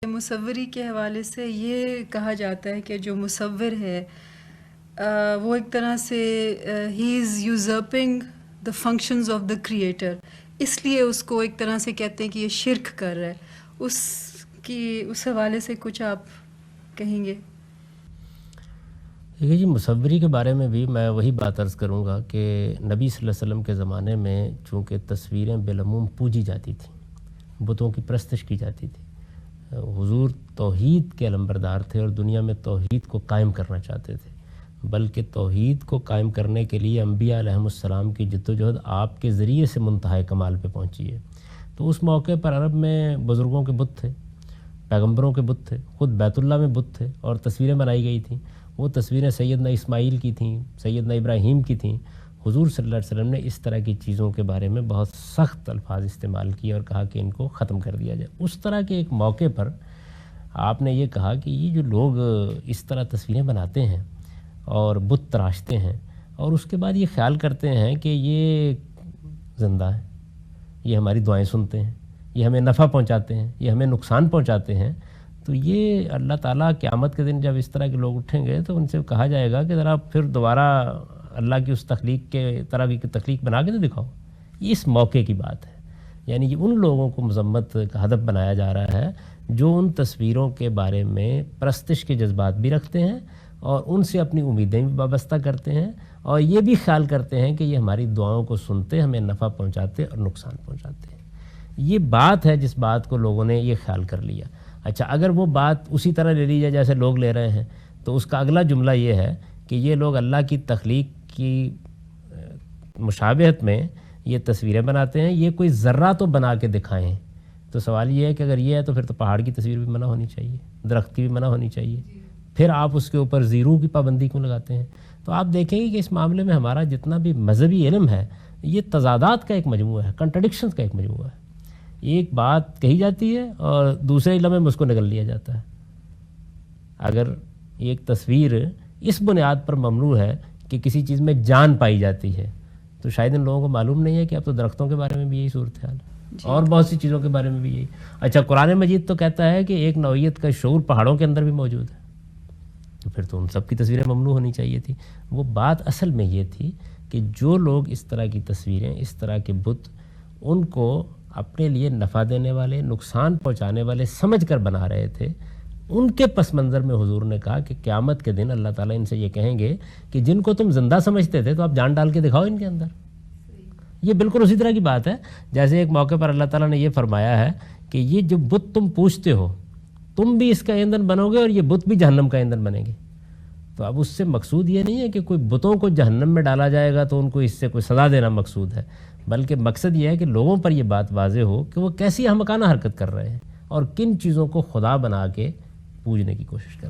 مصوری کے حوالے سے یہ کہا جاتا ہے کہ جو مصور ہے وہ ایک طرح سے ہی is usurping the functions of the creator, اس لیے اس کو ایک طرح سے کہتے ہیں کہ یہ شرک کر رہا ہے۔ اس حوالے سے کچھ آپ کہیں گے؟ دیکھیے جی، مصوری کے بارے میں بھی میں وہی بات عرض کروں گا کہ نبی صلی اللہ علیہ وسلم کے زمانے میں چونکہ تصویریں بالعموم پوجی جاتی تھیں، بتوں کی پرستش کی جاتی تھی، حضور توحید کے علمبردار تھے اور دنیا میں توحید کو قائم کرنا چاہتے تھے، بلکہ توحید کو قائم کرنے کے لیے انبیاء علیہم السلام کی جدوجہد آپ کے ذریعے سے منتہائے کمال پہ پہنچی ہے۔ تو اس موقع پر عرب میں بزرگوں کے بت تھے، پیغمبروں کے بت تھے، خود بیت اللہ میں بت تھے اور تصویریں بنائی گئی تھیں۔ وہ تصویریں سیدنا اسماعیل کی تھیں، سیدنا ابراہیم کی تھیں۔ حضور صلی اللہ علیہ وسلم نے اس طرح کی چیزوں کے بارے میں بہت سخت الفاظ استعمال کیے اور کہا کہ ان کو ختم کر دیا جائے۔ اس طرح کے ایک موقع پر آپ نے یہ کہا کہ یہ جو لوگ اس طرح تصویریں بناتے ہیں اور بت تراشتے ہیں اور اس کے بعد یہ خیال کرتے ہیں کہ یہ زندہ ہیں، یہ ہماری دعائیں سنتے ہیں، یہ ہمیں نفع پہنچاتے ہیں، یہ ہمیں نقصان پہنچاتے ہیں، تو یہ اللہ تعالیٰ قیامت کے دن جب اس طرح کے لوگ اٹھیں گے تو ان سے کہا جائے گا کہ ذرا پھر دوبارہ اللہ کی اس تخلیق کے طرح کی تخلیق بنا کے تو دکھاؤ۔ یہ اس موقع کی بات ہے، یعنی کہ ان لوگوں کو مذمت کا ہدف بنایا جا رہا ہے جو ان تصویروں کے بارے میں پرستش کے جذبات بھی رکھتے ہیں اور ان سے اپنی امیدیں بھی وابستہ کرتے ہیں اور یہ بھی خیال کرتے ہیں کہ یہ ہماری دعاؤں کو سنتے، ہمیں نفع پہنچاتے اور نقصان پہنچاتے ہیں۔ یہ بات ہے جس بات کو لوگوں نے یہ خیال کر لیا۔ اچھا، اگر وہ بات اسی طرح لے لی جائے جیسے لوگ لے رہے ہیں تو اس کا اگلا جملہ یہ ہے کہ یہ لوگ اللہ کی تخلیق کی مشابہت میں یہ تصویریں بناتے ہیں، یہ کوئی ذرہ تو بنا کے دکھائیں۔ تو سوال یہ ہے کہ اگر یہ ہے تو پھر تو پہاڑ کی تصویر بھی منع ہونی چاہیے، درخت کی بھی منع ہونی چاہیے، پھر آپ اس کے اوپر زیرو کی پابندی کیوں لگاتے ہیں؟ تو آپ دیکھیں گے کہ اس معاملے میں ہمارا جتنا بھی مذہبی علم ہے یہ تضادات کا ایک مجموعہ ہے، کنٹرڈکشنز کا ایک مجموعہ ہے۔ ایک بات کہی جاتی ہے اور دوسرے لمحے میں اس کو نگل لیا جاتا ہے۔ اگر ایک تصویر اس بنیاد پر ممنوع ہے کہ کسی چیز میں جان پائی جاتی ہے تو شاید ان لوگوں کو معلوم نہیں ہے کہ اب تو درختوں کے بارے میں بھی یہی صورتحال ہے اور بہت سی چیزوں کے بارے میں بھی یہی۔ اچھا، قرآن مجید تو کہتا ہے کہ ایک نوعیت کا شعور پہاڑوں کے اندر بھی موجود ہے، تو پھر تو ان سب کی تصویریں ممنوع ہونی چاہیے تھی۔ وہ بات اصل میں یہ تھی کہ جو لوگ اس طرح کی تصویریں، اس طرح کے بت ان کو اپنے لیے نفع دینے والے، نقصان پہنچانے والے سمجھ کر بنا رہے تھے، ان کے پس منظر میں حضور نے کہا کہ قیامت کے دن اللہ تعالیٰ ان سے یہ کہیں گے کہ جن کو تم زندہ سمجھتے تھے تو آپ جان ڈال کے دکھاؤ ان کے اندر۔ یہ بالکل اسی طرح کی بات ہے جیسے ایک موقع پر اللہ تعالیٰ نے یہ فرمایا ہے کہ یہ جو بت تم پوجتے ہو تم بھی اس کا ایندھن بنو گے اور یہ بت بھی جہنم کا ایندھن بنیں گے۔ تو اب اس سے مقصود یہ نہیں ہے کہ کوئی بتوں کو جہنم میں ڈالا جائے گا تو ان کو اس سے کوئی سزا دینا مقصود ہے، بلکہ مقصد یہ ہے کہ لوگوں پر یہ بات واضح ہو کہ وہ کیسی احمقانہ حرکت کر رہے ہیں اور کن چیزوں کو خدا بنا کے پوجنے کی کوشش کر رہے ہیں۔